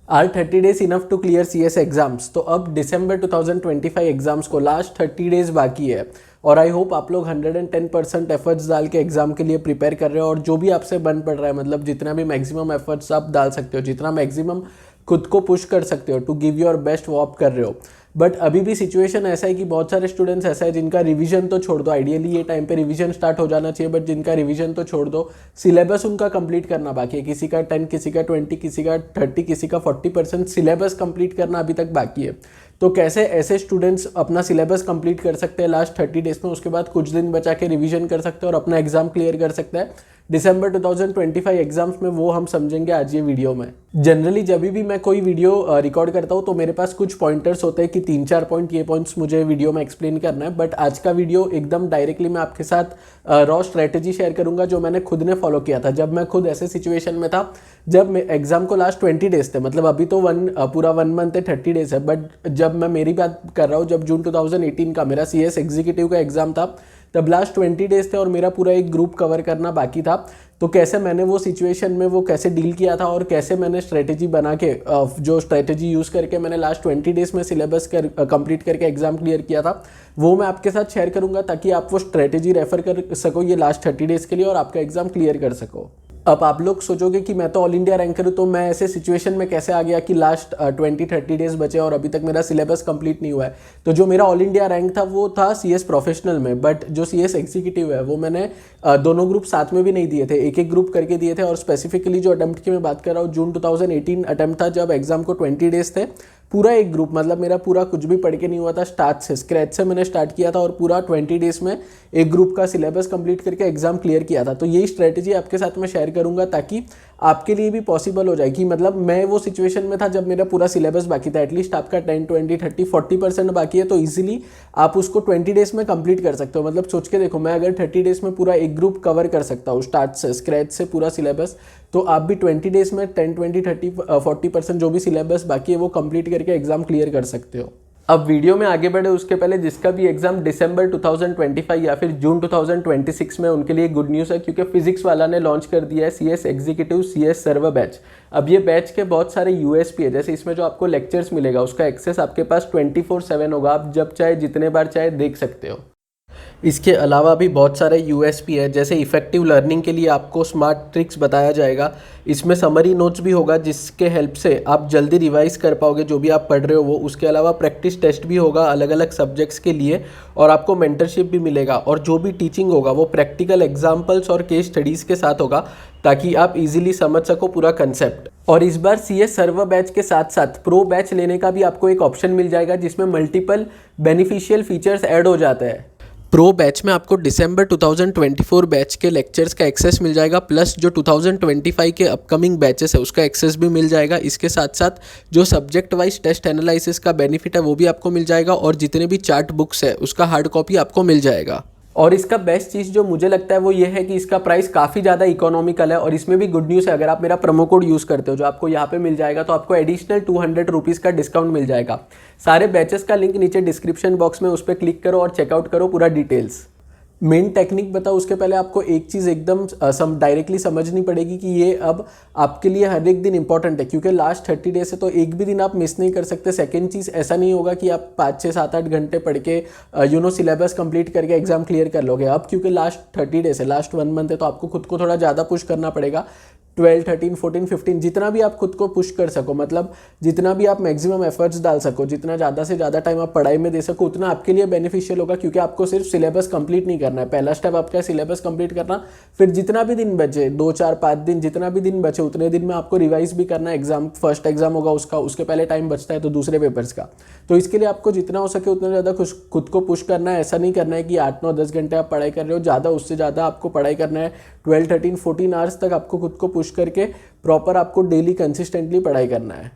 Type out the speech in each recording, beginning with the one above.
Are 30 days enough to clear CS exams. तो अब दिसंबर 2025 एग्जाम्स को लास्ट 30 डेज बाकी है और आई होप आप लोग 110% एफर्ट्स डाल के एग्जाम के लिए प्रिपेयर कर रहे हो और जो भी आपसे बन पड़ रहा है, मतलब जितना भी मैक्सिमम एफर्ट्स आप डाल सकते हो, जितना मैक्सिमम खुद को पुश कर सकते हो टू गिव योर बेस्ट वो आप कर रहे हो। बट अभी भी सिचुएशन ऐसा है कि बहुत सारे स्टूडेंट्स ऐसा है जिनका रिवीजन तो छोड़ दो, आइडियली ये टाइम पे रिवीजन स्टार्ट हो जाना चाहिए, बट जिनका रिवीजन तो छोड़ दो, सिलेबस उनका कंप्लीट करना बाकी है। किसी का 10, किसी का 20, किसी का 30, किसी का 40% सिलेबस कंप्लीट करना अभी तक बाकी है। तो कैसे ऐसे स्टूडेंट्स अपना सिलेबस कंप्लीट कर सकते हैं लास्ट 30 डेज में, उसके बाद कुछ दिन बचा के रिवीजन कर सकते हैं और अपना एग्जाम क्लियर कर सकते हैं दिसंबर 2025 एग्जाम्स में, वो हम समझेंगे आज ये वीडियो में। जनरली जब भी मैं कोई वीडियो रिकॉर्ड करता हूँ तो मेरे पास कुछ पॉइंटर्स होते हैं कि 3-4 पॉइंट, ये पॉइंट्स मुझे वीडियो में एक्सप्लेन करना है। बट आज का वीडियो एकदम डायरेक्टली मैं आपके साथ रॉ स्ट्रेटेजी शेयर करूंगा जो मैंने खुद ने फॉलो किया था जब मैं खुद ऐसे सिचुएशन में था, जब एग्जाम को लास्ट 20 डेज थे, मतलब अभी तो पूरा 1 मंथ है, 30 डेज है। बट जब मैं मेरी बात कर रहा हूँ, जब जून 2018 का मेरा CS एग्जीक्यूटिव का एग्जाम था, तब लास्ट 20 डेज थे और मेरा पूरा एक ग्रुप कवर करना बाकी था। तो कैसे मैंने वो सिचुएशन में वो कैसे डील किया था और कैसे मैंने स्ट्रेटेजी बना के जो स्ट्रेटेजी यूज़ करके मैंने लास्ट 20 डेज में सिलेबस कंप्लीट करके एग्जाम क्लियर किया था, वो मैं आपके साथ शेयर करूंगा ताकि आप वो स्ट्रेटेजी रेफर कर सको ये लास्ट 30 डेज के लिए और आपका एग्जाम क्लियर कर सको। अब आप लोग सोचोगे कि मैं तो ऑल इंडिया रैंकर हूँ, तो मैं ऐसे सिचुएशन में कैसे आ गया कि लास्ट 20-30 डेज बचे और अभी तक मेरा सिलेबस कंप्लीट नहीं हुआ है। तो जो मेरा ऑल इंडिया रैंक था वो था CS प्रोफेशनल में, बट जो CS एग्जीक्यूटिव है वो मैंने दोनों ग्रुप साथ में भी नहीं दिए थे, एक एक ग्रुप करके दिए थे। और स्पेसिफिकली जो अटेम्प्ट की मैं बात कर रहा हूँ, जून 2018 अटेम्प्ट था जब एग्जाम को 20 डेज थे। पूरा एक ग्रुप, मतलब मेरा पूरा कुछ भी पढ़ के नहीं हुआ था, स्टार्ट से स्क्रैच से मैंने स्टार्ट किया था और पूरा 20 डेज में एक ग्रुप का सिलेबस कंप्लीट करके एग्जाम क्लियर किया था। तो यही स्ट्रेटेजी आपके साथ मैं शेयर करूंगा ताकि आपके लिए भी पॉसिबल हो जाए कि मतलब मैं वो सिचुएशन में था जब मेरा पूरा सिलेबस बाकी था, एटलीस्ट आपका 10, 20, 30, 40% बाकी है, तो इजीली आप उसको 20 डेज में कंप्लीट कर सकते हो। मतलब सोच के देखो, मैं अगर 30 डेज में पूरा एक ग्रुप कवर कर सकता हूँ स्टार्ट से स्क्रैच से पूरा सिलेबस, तो आप भी 20 डेज में 10, 20, 30, 40% जो भी सिलेबस बाकी है वो कंप्लीट करके एग्जाम क्लियर कर सकते हो। अब वीडियो में आगे बढ़े उसके पहले जिसका भी एग्जाम दिसंबर 2025 या फिर जून 2026 में, उनके लिए गुड न्यूज़ है क्योंकि फिजिक्स वाला ने लॉन्च कर दिया है CS executive CS server batch. अब ये बैच के बहुत सारे USP है, जैसे इसमें जो आपको लेक्चर्स मिलेगा उसका एक्सेस आपके पास 24/7 होगा, आप जब चाहे जितने बार चाहे देख सकते हो। इसके अलावा भी बहुत सारे USP है, जैसे इफेक्टिव लर्निंग के लिए आपको स्मार्ट ट्रिक्स बताया जाएगा, इसमें समरी नोट्स भी होगा जिसके हेल्प से आप जल्दी रिवाइज कर पाओगे जो भी आप पढ़ रहे हो वो। उसके अलावा प्रैक्टिस टेस्ट भी होगा अलग अलग सब्जेक्ट्स के लिए और आपको मेंटरशिप भी मिलेगा और जो भी टीचिंग होगा वो प्रैक्टिकल एग्जाम्पल्स और केस स्टडीज़ के साथ होगा ताकि आप इजीली समझ सको पूरा कंसेप्ट। और इस बार CS सर्वर बैच के साथ साथ प्रो बैच लेने का भी आपको एक ऑप्शन मिल जाएगा जिसमें मल्टीपल बेनिफिशियल फीचर्स ऐड हो जाते हैं। प्रो बैच में आपको दिसंबर 2024 बैच के लेक्चर्स का एक्सेस मिल जाएगा, प्लस जो 2025 के अपकमिंग बैचेस है उसका एक्सेस भी मिल जाएगा। इसके साथ साथ जो सब्जेक्ट वाइज टेस्ट एनालिसिस का बेनिफिट है वो भी आपको मिल जाएगा और जितने भी चार्ट बुक्स है उसका हार्ड कॉपी आपको मिल जाएगा। और इसका बेस्ट चीज़ जो मुझे लगता है वो ये है कि इसका प्राइस काफ़ी ज़्यादा इकोनॉमिकल है और इसमें भी गुड न्यूज़ है, अगर आप मेरा प्रोमो कोड यूज़ करते हो जो आपको यहाँ पे मिल जाएगा तो आपको एडिशनल 200 रुपीज़ का डिस्काउंट मिल जाएगा। सारे बैचेस का लिंक नीचे डिस्क्रिप्शन बॉक्स में उस पर क्लिक करो और चेकआउट करो पूरा डिटेल्स। मेन टेक्निक बताओ उसके पहले आपको एक चीज़ एकदम डायरेक्टली समझनी पड़ेगी कि ये अब आपके लिए हर एक दिन इंपॉर्टेंट है क्योंकि लास्ट 30 डेज से तो एक भी दिन आप मिस नहीं कर सकते। सेकंड चीज़, ऐसा नहीं होगा कि आप 5, 6, 7, 8 घंटे पढ़ के सिलेबस कंप्लीट करके एग्जाम क्लियर कर लोगे। अब क्योंकि लास्ट 30 डेज है, लास्ट 1 मंथ है, तो आपको खुद को थोड़ा ज़्यादा पुश करना पड़ेगा। 12, 13, 14, 15 जितना भी आप खुद को पुश कर सको, मतलब जितना भी आप मैक्सिमम एफर्ट्स डाल सको, जितना ज़्यादा से ज़्यादा टाइम आप पढ़ाई में दे सको उतना आपके लिए बेनिफिशियल होगा क्योंकि आपको सिर्फ सिलेबस कंप्लीट नहीं करना है। पहला स्टेप आपका सिलेबस कंप्लीट करना, फिर जितना भी दिन बचे 2, 4, 5 दिन जितना भी दिन बचे उतने दिन में आपको रिवाइज भी करना है। एग्जाम फर्स्ट एग्जाम होगा उसके पहले टाइम बचता है तो दूसरे पेपर्स का, तो इसके लिए आपको जितना हो सके उतना ज़्यादा खुद को पुश करना है। ऐसा नहीं करना है कि 8, 9, 10 घंटे आप पढ़ाई कर रहे हो, ज़्यादा उससे ज़्यादा आपको पढ़ाई करना है। 12, 13, 14 आवर्स तक आपको खुद को पुश करके प्रॉपर आपको डेली कंसिस्टेंटली पढ़ाई करना है।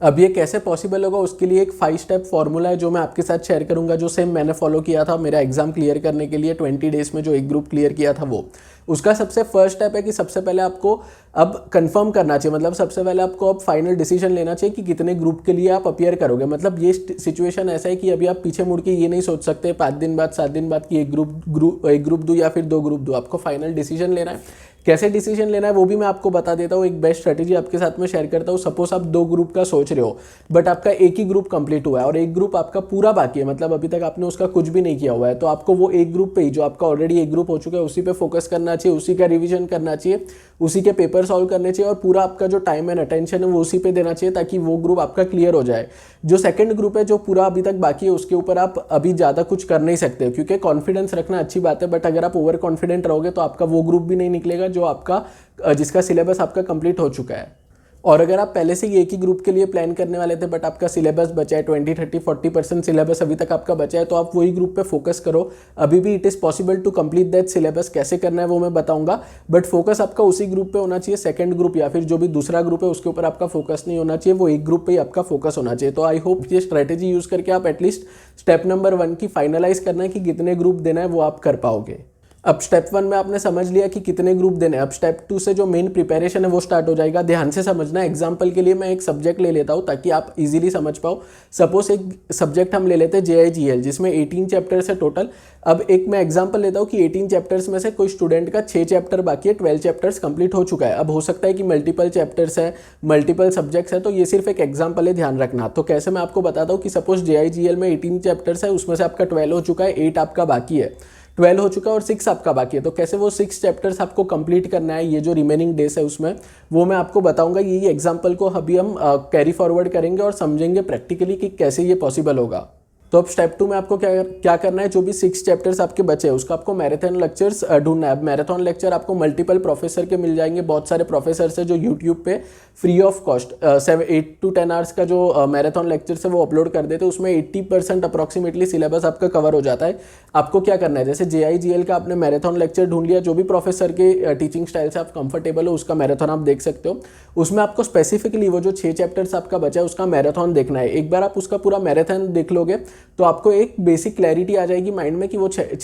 अब ये कैसे पॉसिबल होगा उसके लिए एक 5 स्टेप फॉर्मूला है जो मैं आपके साथ शेयर करूंगा, जो सेम मैंने फॉलो किया था मेरा एग्जाम क्लियर करने के लिए 20 डेज में जो एक ग्रुप क्लियर किया था वो। उसका सबसे फर्स्ट स्टेप है कि सबसे पहले आपको अब कंफर्म करना चाहिए, मतलब सबसे पहले आपको अब फाइनल डिसीजन लेना चाहिए कि कितने ग्रुप के लिए आप अपीयर करोगे। मतलब ये सिचुएशन ऐसा है कि अभी आप पीछे मुड़ के ये नहीं सोच सकते 5 दिन बाद 7 दिन बाद कि एक ग्रुप दूँ या फिर 2 ग्रुप दूँ। आपको फाइनल डिसीजन लेना है कैसे डिसीजन लेना है वो भी मैं आपको बता देता हूँ, एक बेस्ट स्ट्रेटेजी आपके साथ में शेयर करता हूँ। सपोज आप 2 ग्रुप का सोच रहे हो, बट आपका एक ही ग्रुप कंप्लीट हुआ है और एक ग्रुप आपका पूरा बाकी है, मतलब अभी तक आपने उसका कुछ भी नहीं किया हुआ है, तो आपको वो एक ग्रुप पे ही, जो आपका ऑलरेडी एक ग्रुप हो चुका है, उसी पे फोकस करना चाहिए, उसी का रिविजन करना चाहिए, उसी के पेपर सॉल्व करने चाहिए और पूरा आपका जो टाइम एंड अटेंशन है वो उसी पे देना चाहिए, ताकि वो ग्रुप आपका क्लियर हो जाए। जो सेकंड ग्रुप है जो पूरा अभी तक बाकी है, उसके ऊपर आप अभी ज़्यादा कुछ कर नहीं सकते, क्योंकि कॉन्फिडेंस रखना अच्छी बात है, बट अगर आप ओवर कॉन्फिडेंट रहोगे तो आपका वो ग्रुप भी नहीं निकलेगा जो आपका जिसका सिलेबस आपका कंप्लीट हो चुका है। और अगर आप पहले से ही एक ही ग्रुप के लिए प्लान करने वाले थे, बट आपका सिलेबस बचा है 20, 30, 40% सिलेबस अभी तक आपका बचा है, तो आप वही ग्रुप पे फोकस करो। अभी भी it is possible to complete that syllabus, कैसे करना है वो मैं बताऊंगा, बट फोकस आपका उसी ग्रुप पे होना चाहिए। सेकंड ग्रुप या फिर जो भी दूसरा ग्रुप है उसके ऊपर आपका फोकस नहीं होना चाहिए, वो एक ग्रुप पे ही आपका फोकस होना चाहिए। तो आई होप ये स्ट्रेटेजी यूज करके आप एटलीस्ट स्टेप नंबर 1 की फाइनलाइज करना है कि कितने ग्रुप देना है वो आप कर पाओगे। अब स्टेप 1 में आपने समझ लिया कि कितने ग्रुप देने हैं। अब स्टेप 2 से जो मेन प्रिपरेशन है वो स्टार्ट हो जाएगा। ध्यान से समझना। एग्जांपल के लिए मैं एक सब्जेक्ट ले लेता हूँ ताकि आप इजीली समझ पाओ। सपोज एक सब्जेक्ट हम ले लेते हैं JIGL, जिसमें 18 चैप्टर्स है टोटल। अब एक मैं एग्जांपल लेता हूँ कि 18 चैप्टर्स में से कोई स्टूडेंट का 6 चैप्टर बाकी है, 12 चैप्टर्स कंप्लीट हो चुका है। अब हो सकता है कि मल्टीपल चैप्टर्स है, मल्टीपल सब्जेक्ट्स है, तो ये सिर्फ एक एग्जांपल है, ध्यान रखना। तो कैसे मैं आपको बताता हूँ कि सपोज JIGL में 18 चैप्टर्स है, उसमें से आपका 12 हो चुका है, 8 आपका बाकी है, 12 हो चुका है और 6 आपका बाकी है। तो कैसे वो 6 चैप्टर्स आपको कंप्लीट करना है, ये जो रिमेनिंग डेज है उसमें, वो मैं आपको बताऊंगा। यही एग्जांपल को अभी हम कैरी फॉरवर्ड करेंगे और समझेंगे प्रैक्टिकली कि कैसे ये पॉसिबल होगा। तो अब स्टेप 2 में आपको क्या करना है, जो भी 6 चैप्टर्स आपके बचे हैं उसका आपको मैराथन लेक्चर्स ढूंढना है। अब मैराथन लेक्चर आपको मल्टीपल प्रोफेसर के मिल जाएंगे, बहुत सारे प्रोफेसर्स हैं जो यूट्यूब पे free of cost 8 to 10 hours का जो मैराथन लेक्चर्स है वो अपलोड कर देते हैं। उसमें 80% अप्रॉक्सीमेटली सिलेबस आपका कवर हो जाता है। आपको क्या करना है, जैसे JIGL का आपने मैराथन लेक्चर ढूंढ लिया, जो भी प्रोफेसर के टीचिंग स्टाइल से आप कंफर्टेबल हो उसका मैराथन आप देख सकते हो। उसमें आपको स्पेसिफिकली वो जो 6 चैप्टर्स आपका बचा है उसका मैराथन देखना है। एक बार आप उसका पूरा मैराथन देख लोगे तो आपको एक बेसिक क्लैरिटी आ जाएगी माइंड में कि वो 6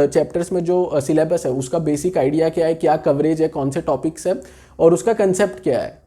चैप्टर्स में जो सिलेबस है उसका बेसिक आइडिया क्या है, क्या कवरेज है, कौन से टॉपिक्स है और उसका कंसेप्ट क्या है।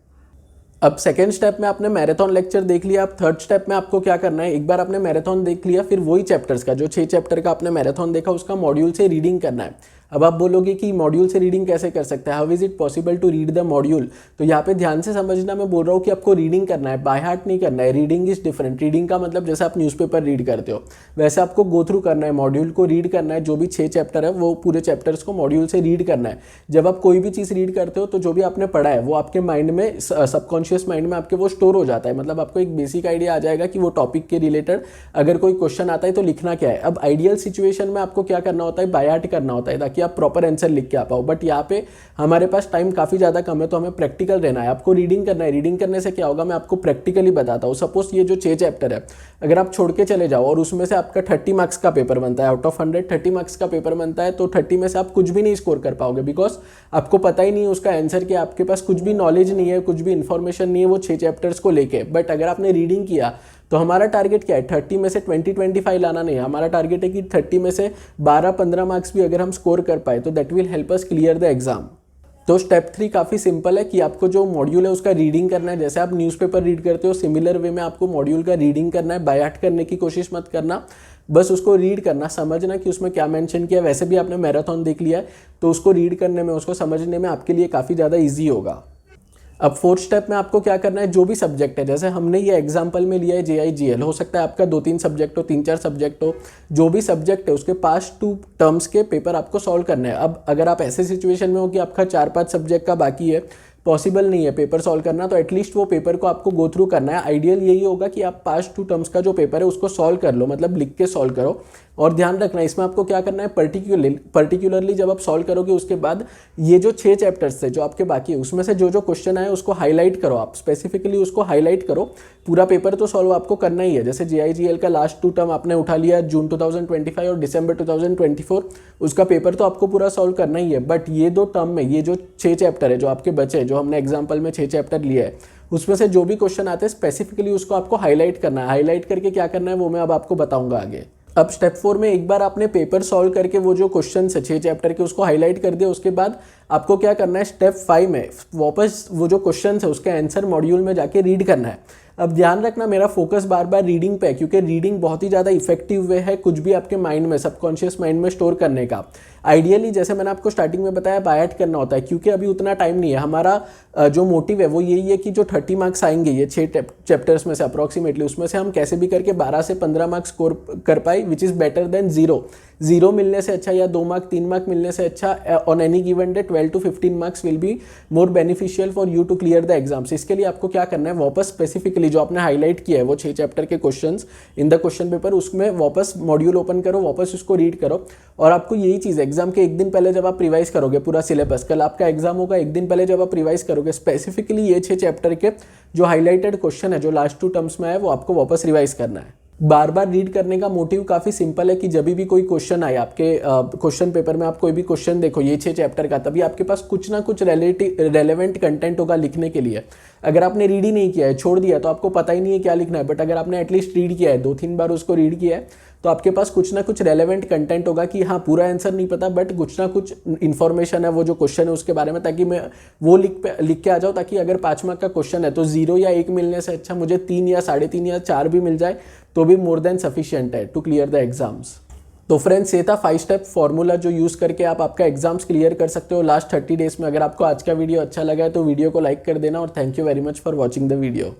अब सेकेंड स्टेप में आपने मैराथन लेक्चर देख लिया। अब थर्ड स्टेप में आपको क्या करना है, एक बार आपने मैराथन देख लिया, फिर वही चैप्टर्स का जो 6 चैप्टर का आपने मैराथन देखा उसका मॉड्यूल से रीडिंग करना है। अब आप बोलोगे कि मॉड्यूल से रीडिंग कैसे कर सकते हैं, how is it possible to read the module. तो यहाँ पे ध्यान से समझना, मैं बोल रहा हूँ कि आपको रीडिंग करना है, बाय हार्ट नहीं करना है। Reading is different. रीडिंग का मतलब जैसे आप न्यूज़पेपर रीड करते हो वैसे आपको गो थ्रू करना है, मॉड्यूल को रीड करना है। जो भी 6 चैप्टर है वो पूरे चैप्टर्स को मॉड्यूल से रीड करना है। जब आप कोई भी चीज़ रीड करते हो तो जो भी आपने पढ़ा है वो आपके माइंड में, सबकॉन्शियस माइंड में आपके वो स्टोर हो जाता है। मतलब आपको एक बेसिक आइडिया आ जाएगा कि वो टॉपिक के रिलेटेड अगर कोई क्वेश्चन आता है तो लिखना क्या है। अब आइडियल सिचुएशन में आपको क्या करना होता है, बाय हार्ट करना होता है ताकि आप प्रॉपर आंसर लिख के आ पाओ। बट यहाँ पे हमारे पास टाइम काफी ज्यादा कम है तो हमें प्रैक्टिकल रहना है। आपको रीडिंग करना है। रीडिंग करने से क्या होगा मैं आपको प्रैक्टिकली बताता हूँ। सपोज ये जो 6 चैप्टर है अगर आप छोड़ के चले जाओ और उसमें से आपका 30 मार्क्स का पेपर बनता है, आउट ऑफ 100 30 मार्क्स का पेपर बनता है, तो 30 में से आप कुछ भी नहीं स्कोर कर पाओगे, बिकॉज आपको पता ही नहीं है उसका आंसर क्या, आपके पास कुछ भी नॉलेज नहीं है, कुछ भी इंफॉर्मेशन नहीं है वो 6 चैप्टर्स को लेके। बट अगर आपने रीडिंग किया तो हमारा टारगेट क्या है, 30 में से 20-25 लाना नहीं है। हमारा टारगेट है कि 30 में से 12-15 मार्क्स भी अगर हम स्कोर कर पाए तो that will help us clear the exam. तो स्टेप 3 काफ़ी सिंपल है कि आपको जो मॉड्यूल है उसका रीडिंग करना है। जैसे आप न्यूज़पेपर रीड करते हो सिमिलर वे में आपको मॉड्यूल का रीडिंग करना है। बाय हार्ट करने की कोशिश मत करना, बस उसको रीड करना, समझना कि उसमें क्या मेंशन किया। वैसे भी आपने मैराथन देख लिया है तो उसको रीड करने में, उसको समझने में आपके लिए काफ़ी ज़्यादा ईजी होगा। अब फोर्थ स्टेप में आपको क्या करना है, जो भी सब्जेक्ट है, जैसे हमने ये एग्जांपल में लिया है JIGL, हो सकता है आपका 2-3 सब्जेक्ट हो, 3-4 सब्जेक्ट हो, जो भी सब्जेक्ट है उसके पास 2 टर्म्स के पेपर आपको सॉल्व करने हैं। अब अगर आप ऐसे सिचुएशन में हो कि आपका 4-5 सब्जेक्ट का बाकी है, पॉसिबल नहीं है पेपर सॉल्व करना, तो एटलीस्ट वो पेपर को आपको गो थ्रू करना है। आइडियल यही होगा कि आप पास्ट 2 टर्म्स का जो पेपर है उसको सॉल्व कर लो, मतलब लिख के सॉल्व करो। और ध्यान रखना इसमें आपको क्या करना है, पर्टिकुलरली जब आप सॉल्व करोगे उसके बाद ये जो 6 चैप्टर्स थे जो आपके बाकी है उसमें से जो जो क्वेश्चन आए उसको हाईलाइट करो। आप स्पेसिफिकली उसको हाईलाइट करो। पूरा पेपर तो सॉल्व आपको करना ही है। जैसे JIGL का लास्ट 2 टर्म आपने उठा लिया जून 2025 और दिसंबर 2024, उसका पेपर तो आपको पूरा सॉल्व करना ही है। बट ये 2 टर्म में ये जो 6 चैप्टर है जो आपके बचे, जो हमने एग्जाम्पल में 6 चैप्टर लिया है, उसमें से जो भी क्वेश्चन आते हैं स्पेसिफिकली उसको आपको हाईलाइट करना है। हाईलाइट करके क्या करना है वो मैं अब आपको बताऊंगा आगे। अब स्टेप 4 में एक बार आपने पेपर सॉल्व करके वो जो क्वेश्चन है 6 चैप्टर के उसको हाईलाइट कर दिया, उसके बाद आपको क्या करना है, स्टेप 5 में वापस वो जो क्वेश्चन है उसके आंसर मॉड्यूल में जाके रीड करना है। अब ध्यान रखना मेरा फोकस बार बार रीडिंग पे है, क्योंकि रीडिंग बहुत ही ज़्यादा इफेक्टिव वे है कुछ भी आपके माइंड में, सबकॉन्शियस माइंड में स्टोर करने का। आइडियली जैसे मैंने आपको स्टार्टिंग में बताया बाय ऐड करना होता है, क्योंकि अभी उतना टाइम नहीं है। हमारा जो मोटिव है वो यही है कि जो 30 मार्क्स आएंगे ये 6 चैप्टर्स में से अप्रॉक्सीमेटली, उसमें से हम कैसे भी करके 12 से 15 मार्क्स स्कोर कर पाए, which is better than zero मिलने से अच्छा या 2 मार्क 3 मार्क मिलने से अच्छा on any given day 12 to 15 marks will be more beneficial for you to clear the exams. इसके लिए आपको क्या करना है, वापस स्पेसिफिकली जो आपने हाईलाइट किया है वो 6 चैप्टर के questions in the question paper, उसमें वापस मॉड्यूल ओपन करो, वापस उसको रीड करो। और आपको यही चीज़ एग्जाम के एक दिन पहले जब आप रिवाइज करोगे पूरा सिलेबस, कल आपका एग्जाम होगा, एक दिन पहले जब आप रिवाइज करोगे स्पेसिफिकली ये 6 चैप्टर के जो हाईलाइटेड क्वेश्चन है जो लास्ट 2 टर्म्स में है वो आपको वापस रिवाइज करना है। बार बार रीड करने का मोटिव काफ़ी सिंपल है कि जब भी कोई क्वेश्चन आए आपके क्वेश्चन पेपर में, आप कोई भी क्वेश्चन देखो ये 6 चैप्टर का, तभी आपके पास कुछ ना कुछ रेलेवेंट कंटेंट होगा लिखने के लिए। अगर आपने रीड ही नहीं किया है, छोड़ दिया, तो आपको पता ही नहीं है क्या लिखना है। बट अगर आपने एटलीस्ट रीड किया है, 2-3 बार उसको रीड किया है, तो आपके पास कुछ ना कुछ रेलेवेंट कंटेंट होगा कि हाँ पूरा आंसर नहीं पता बट कुछ ना कुछ इन्फॉर्मेशन है वो जो क्वेश्चन है उसके बारे में, ताकि मैं वो लिख के आ जाऊँ, ताकि अगर 5 मार्क का क्वेश्चन है तो 0 या 1 मिलने से अच्छा मुझे 3 या 3.5 या 4 भी मिल जाए तो भी मोर देन सफिशिएंट है टू क्लियर द एग्जाम्स। तो फ्रेंड्स ये था 5 स्टेप फॉर्मूला जो यूज़ करके आप आपका एग्जाम्स क्लियर कर सकते हो लास्ट 30 डेज में। अगर आपको आज का वीडियो अच्छा लगा है तो वीडियो को लाइक कर देना और thank you very much for watching the video.